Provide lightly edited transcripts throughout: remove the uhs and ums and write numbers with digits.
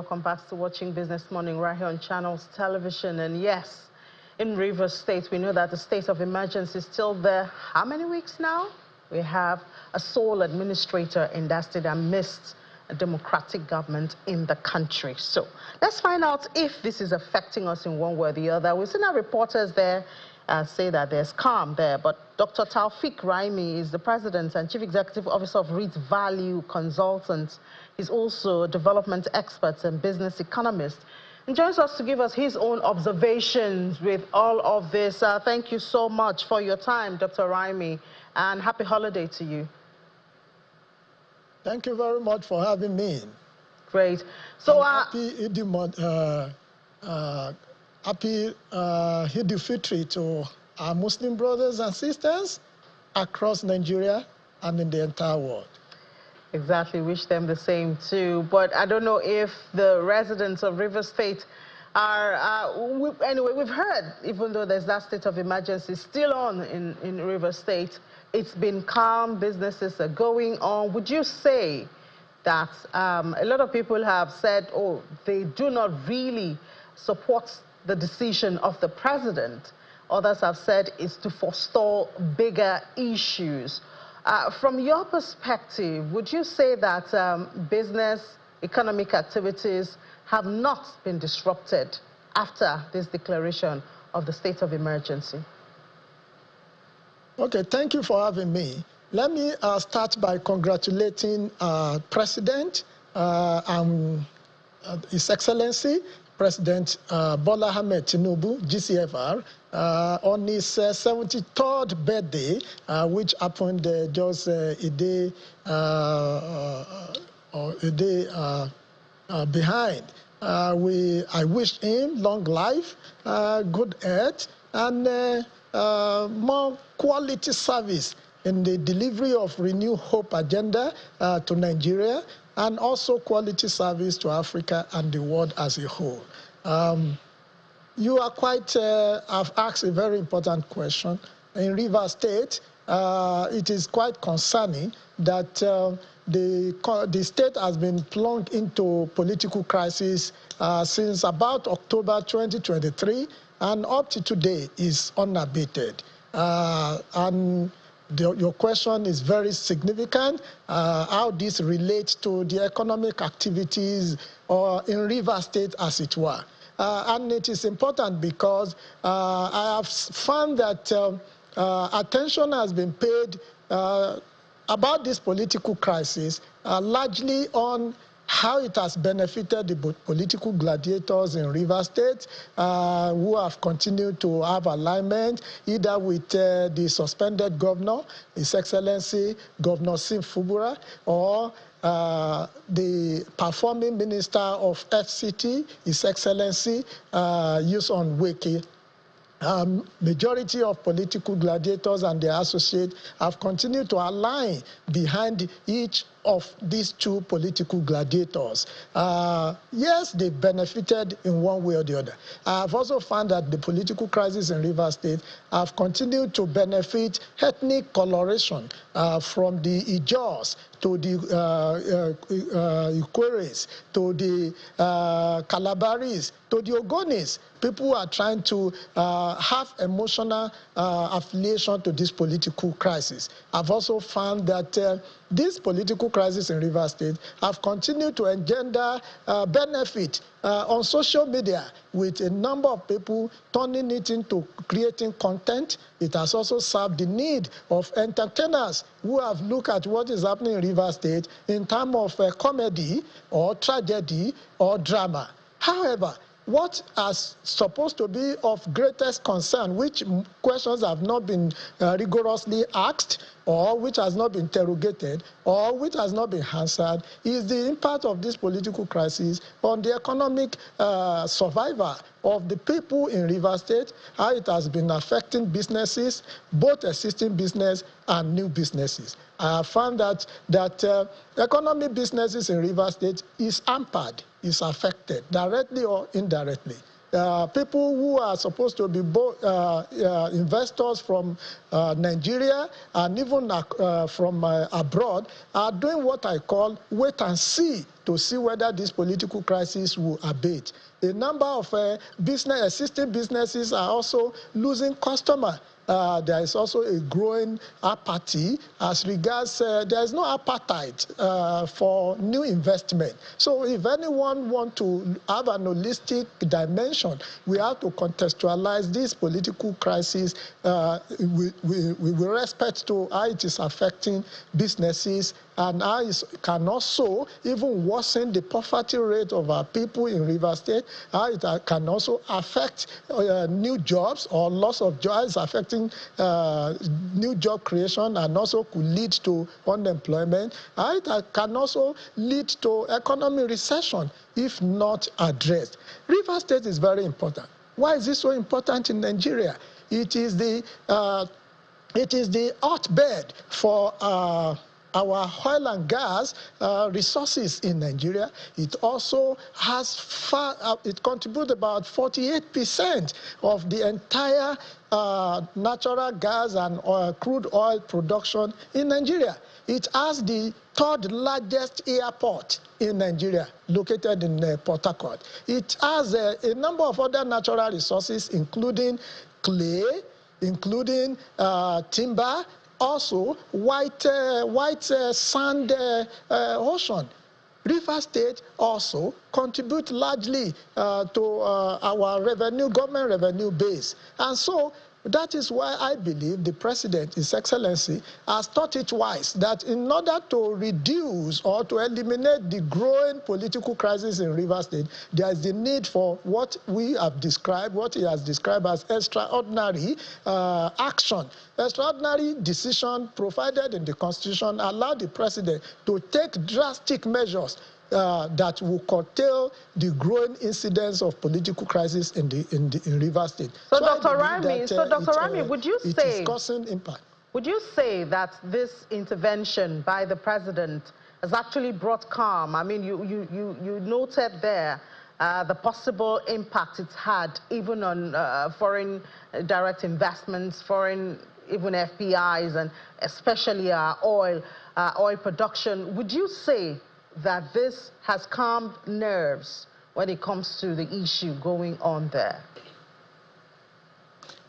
welcome back to Watching Business Morning right here on Channels Television. And yes, in Rivers State, we know that the state of emergency is still there. How many weeks now? We have a sole administrator in that state amidst a democratic government in the country. So let's find out if this is affecting us in one way or the other. We've seen our reporters there say that there's calm there, but Dr. Taufik Raimi is the president and chief executive officer of REIT Value Consultants. He's also a development expert and business economist, and joins us to give us his own observations with all of this. Thank you so much for your time, Dr. Raimi, and happy holiday to you. Thank you very much for having me. Great. So happy Eid al-Fitr to our Muslim brothers and sisters across Nigeria and in the entire world. Exactly, wish them the same too. But I don't know if the residents of Rivers State are, anyway, we've heard, even though there's that state of emergency still on in Rivers State, it's been calm, businesses are going on. Would you say that a lot of people have said, oh, they do not really support the decision of the president? Others have said it's to forestall bigger issues. From your perspective, would you say that business, economic activities have not been disrupted after this declaration of the state of emergency? Okay, thank you for having me. Let me start by congratulating President and His Excellency, President Bola Ahmed Tinubu, GCFR, on his 73rd birthday, which happened just a day behind. I wish him long life, good health, and more quality service in the delivery of Renew Hope agenda to Nigeria, and also quality service to Africa and the world as a whole. You are have asked a very important question. In Rivers State, it is quite concerning that the state has been plunged into political crisis since about October 2023, and up to today is unabated. Your question is very significant, how this relates to the economic activities in Rivers State, as it were. And it is important because I have found that attention has been paid about this political crisis largely on how it has benefited the political gladiators in Rivers State who have continued to have alignment either with the suspended governor, His Excellency Governor Sim Fubura, or the performing minister of FCT, His Excellency Yuson Weke. Majority of political gladiators and their associates have continued to align behind each of these two political gladiators. Yes, they benefited in one way or the other. I've also found that the political crisis in Rivers State have continued to benefit ethnic coloration from the Ijaws to the Ikweres, to the Calabaris, to the Ogonis. People are trying to have emotional affiliation to this political crisis. I've also found that this political crisis in Rivers State have continued to engender benefit on social media, with a number of people turning it into creating content. It has also served the need of entertainers who have looked at what is happening in Rivers State in terms of comedy or tragedy or drama. However, what is supposed to be of greatest concern, which questions have not been rigorously asked, or which has not been interrogated, or which has not been answered, is the impact of this political crisis on the economic survival of the people in Rivers State, how it has been affecting businesses, both existing business and new businesses. I have found that economic businesses in Rivers State is hampered, is affected, directly or indirectly. People who are supposed to be both investors from Nigeria and even from abroad are doing what I call wait and see to see whether this political crisis will abate. A number of existing businesses are also losing customers. There is also a growing apathy as regards there is no appetite for new investment. So if anyone wants to have an holistic dimension, we have to contextualize this political crisis with respect to how it is affecting businesses and how it can also even worsen the poverty rate of our people in Rivers State, how it can also affect new jobs or loss of jobs, affecting new job creation, and also could lead to unemployment. How it can also lead to economic recession if not addressed. Rivers State is very important. Why is this so important in Nigeria? It is the hotbed for our oil and gas resources in Nigeria. It also has it contributes about 48% of the entire natural gas and crude oil production in Nigeria. It has the third largest airport in Nigeria, located in Port Harcourt. It has a number of other natural resources, including clay, including timber, also white sand ocean. Rivers State also contribute largely to our government revenue base. And so that is why I believe the President, His Excellency, has thought it wise that in order to reduce or to eliminate the growing political crisis in Rivers State, there is the need for what we have described, what he has described as extraordinary action. Extraordinary decision provided in the Constitution allow the President to take drastic measures that will curtail the growing incidence of political crisis in Rivers State. So, Dr. Rami, would you say it is causing impact? Would you say that this intervention by the President has actually brought calm? I mean, you noted there the possible impact it's had even on foreign direct investments, foreign even FPIs, and especially our oil production. Would you say that this has calmed nerves when it comes to the issue going on there?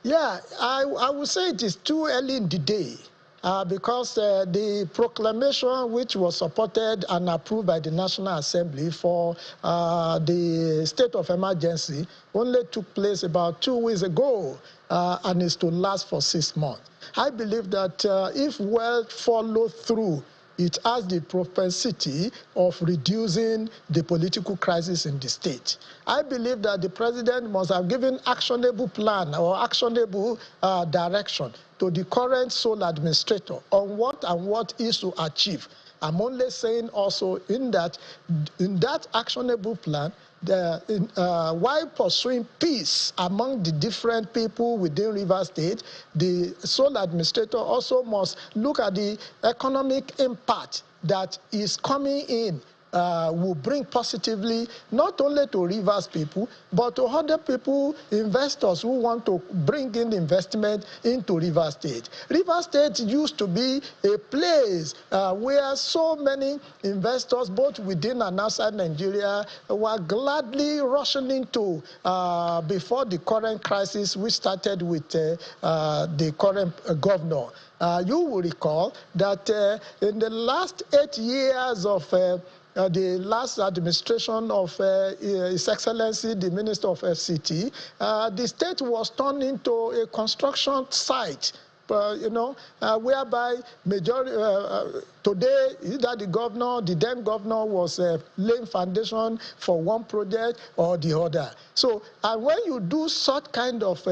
Yeah, I would say it is too early in the day because the proclamation which was supported and approved by the National Assembly for the state of emergency only took place about 2 weeks ago and is to last for 6 months. I believe that if well followed through, it has the propensity of reducing the political crisis in the state. I believe that the President must have given actionable plan or actionable direction to the current sole administrator on what is to achieve. I'm only saying also in that actionable plan, while pursuing peace among the different people within Rivers State, the sole administrator also must look at the economic impact that is coming in, will bring positively not only to Rivers people, but to other people, investors who want to bring in investment into Rivers State. Rivers State used to be a place where so many investors, both within and outside Nigeria, were gladly rushing into before the current crisis, which started with the current governor. You will recall that in the last 8 years of the last administration of His Excellency, the Minister of FCT, the state was turned into a construction site, whereby today either the then governor was laying foundation for one project or the other. So, and when you do such kind of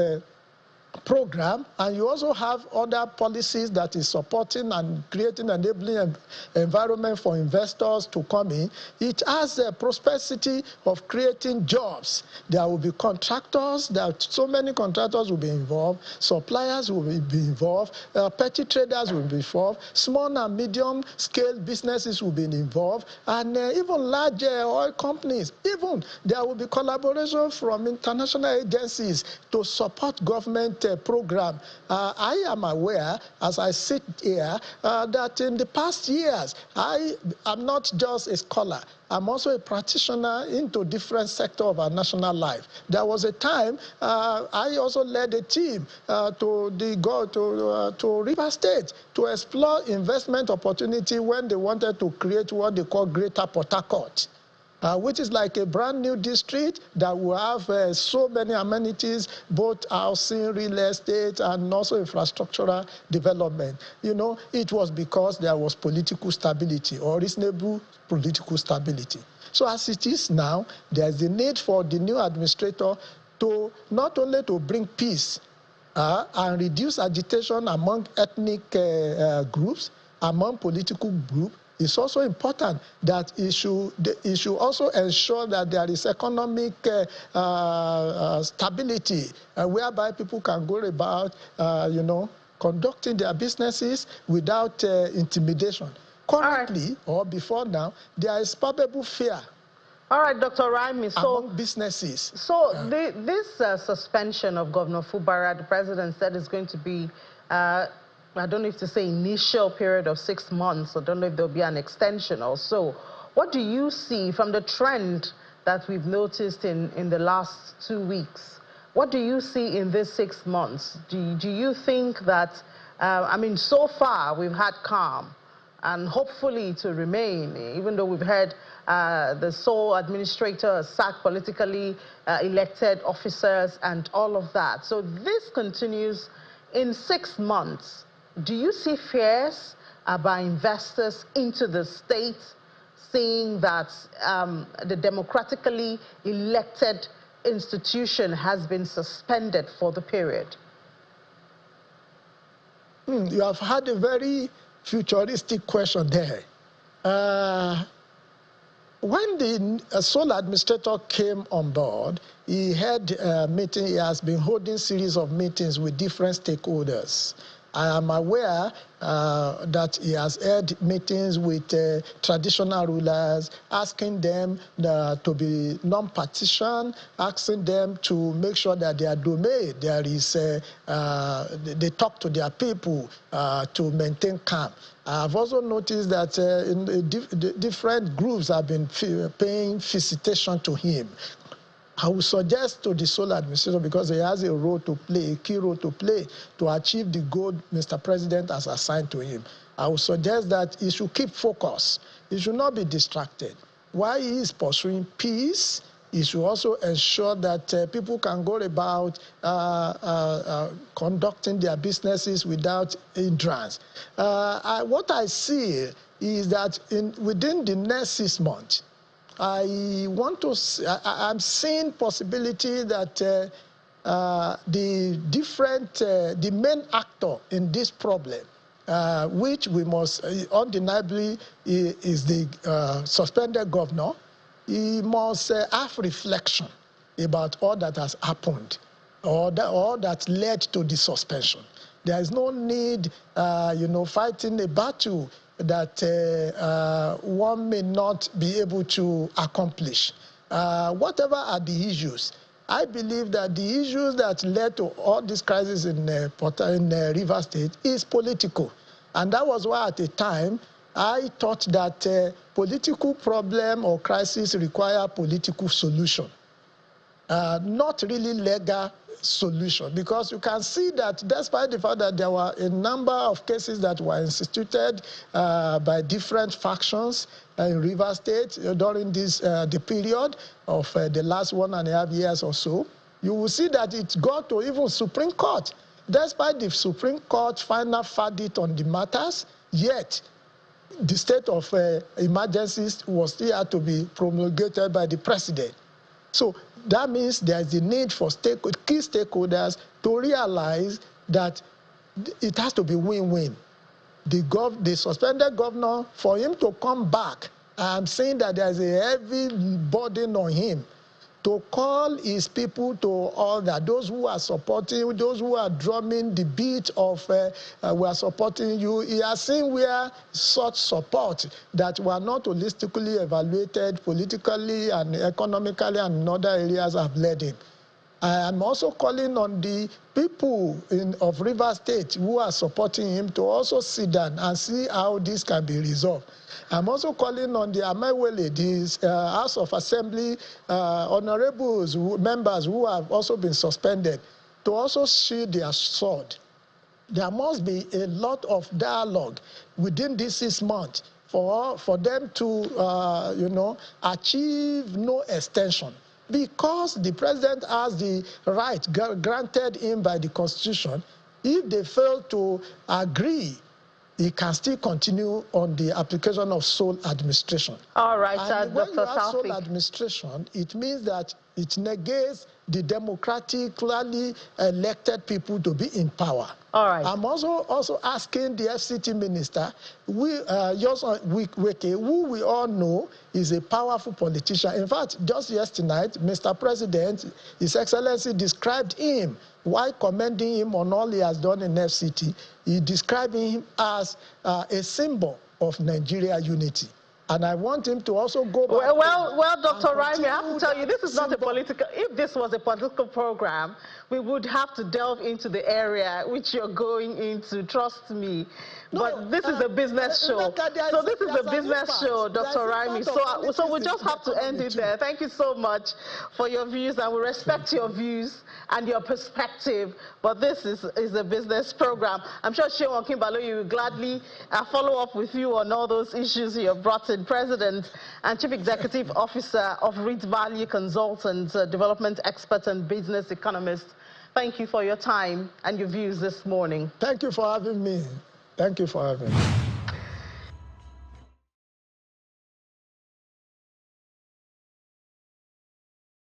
program, and you also have other policies that is supporting and creating an enabling environment for investors to come in, it has a prosperity of creating jobs. There will be contractors, so many contractors will be involved, suppliers will be involved, petty traders will be involved, small and medium scale businesses will be involved, and even large oil companies. Even there will be collaboration from international agencies to support government development program. I am aware, as I sit here, that in the past years, I am not just a scholar. I'm also a practitioner into different sectors of our national life. There was a time I also led a team to River State to explore investment opportunity when they wanted to create what they call Greater Port Harcourt. Which is like a brand new district that will have so many amenities, both housing, real estate, and also infrastructural development. You know, it was because there was political stability or reasonable political stability. So as it is now, there's the need for the new administrator to not only to bring peace and reduce agitation among ethnic groups, among political groups. It's also important that it should also ensure that there is economic stability, whereby people can go about, conducting their businesses without intimidation. Currently, or before now, there is palpable fear. All right, Dr. Raimi, among businesses. So this suspension of Governor Fubara, the president said is going to be I don't know if to say initial period of 6 months. I don't know if there'll be an extension or so. What do you see from the trend that we've noticed in the last 2 weeks? What do you see in this 6 months? Do you think that, I mean, so far we've had calm and hopefully to remain, even though we've had the sole administrator sack politically elected officers and all of that. So this continues in 6 months. Do you see fears by investors into the state, seeing that the democratically elected institution has been suspended for the period? You have had a very futuristic question there. When the sole administrator came on board, he had a meeting. He has been holding series of meetings with different stakeholders. I am aware that he has had meetings with traditional rulers, asking them to be non-partisan, asking them to make sure that their domain, there is, they talk to their people to maintain calm. I've also noticed that different groups have been paying visitation to him. I would suggest to the sole administrator, because he has a role to play, a key role to play, to achieve the goal Mr. President has assigned to him. I would suggest that he should keep focus. He should not be distracted. While he is pursuing peace, he should also ensure that people can go about conducting their businesses without hindrance. What I see is that within the next 6 months, I'm seeing possibility that the main actor in this problem, which we must undeniably is the suspended governor, he must have reflection about all that has happened or that led to the suspension. There is no need, fighting a battle that one may not be able to accomplish. Whatever are the issues, I believe that the issues that led to all this crisis in River State is political. And that was why at the time, I thought that political problem or crisis require political solution, not really legal solution, because you can see that despite the fact that there were a number of cases that were instituted by different factions in River State during this the period of the last 1.5 years or so, you will see that it got to even Supreme Court. Despite the Supreme Court final verdict on the matters, yet the state of emergencies was still had to be promulgated by the president. So that means there is a need for key stakeholders to realize that it has to be win-win. The suspended governor, for him to come back, I'm saying that there is a heavy burden on him to call his people to order, those who are supporting, those who are drumming the beat of we are supporting you. He has seen where such support that were not holistically evaluated politically and economically and in other areas have led him. I am also calling on the people of Rivers State who are supporting him to also sit down and see how this can be resolved. I'm also calling on the Amaiwele, the House of Assembly honorables, members who have also been suspended, to also sheathe their sword. There must be a lot of dialogue within these 6 months for them to, achieve no extension. Because the president has the right granted him by the Constitution, if they fail to agree, he can still continue on the application of sole administration. All right, and when Dr. you have sole Taufik. administration, it means that it negates the democratically elected people to be in power. All right. I'm also asking the FCT minister, Wike, who we all know is a powerful politician. In fact, just yesterday, Mr. President, His Excellency described him, while commending him on all he has done in FCT, he described him as a symbol of Nigeria unity. And I want him to also go back. Well, Dr. Raimi, I have to tell you, this is not a political. If this was a political program, we would have to delve into the area which you're going into. Trust me. No, but this is a business show. So this is a business show, Dr. Raimi. So we just have to end it there. Thank you so much for your views, and we respect your views and your perspective. But this is a business program. I'm sure Sheon Kimbalo, you will gladly follow up with you on all those issues you have brought in. President and Chief Executive Officer of Reed Value Consultants, development expert and business economist. Thank you for your time and your views this morning. Thank you for having me. Thank you for having me.